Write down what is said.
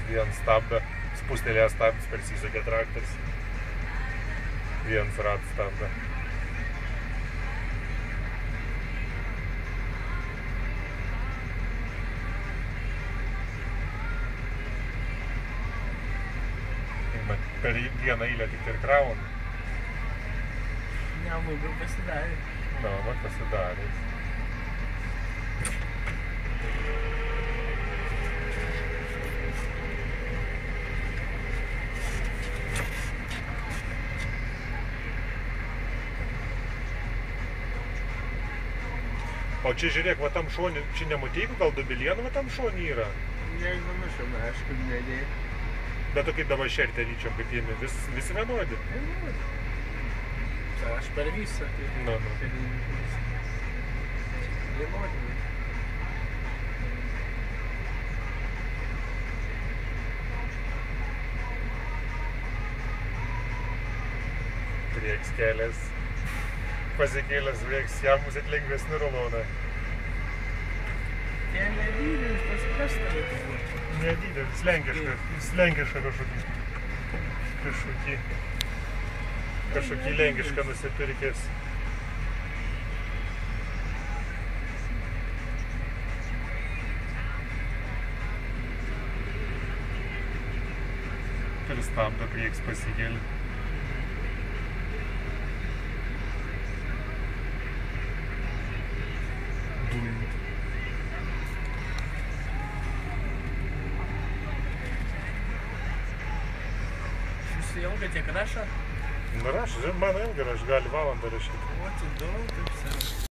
vien stabdą, spustelėjęs stabdis persisukė traktorius. Vienas ratas stabdą. Per vieną eilę tik ir kravom. Ne, labai pasidarė. Na, va, pasidarė. O čia žiūrėk, va tam šonį, čia nematei, gal dubilienų va tam šonį yra? Nežinau, šiame, aišku, nedėjai. Bet o kaip dabar šertelyčiom, kaip jėmi, visi vienodi? Aš per visą, tai... Nu. Vienodi. Prieks kelias, pasikėlęs prieks, jam musit lengvesni rulonai. Tie nedidelis, tas kas tave tai buvo? Nedidelis, lenkiška kažkokį lenkišką nusipirkęs. Pristabdo, prieks pasikėlė. Ilga tiek rašo? Nu rašo, man ilga rašo, gali valandą rašyti. O, tai daug, taip savo.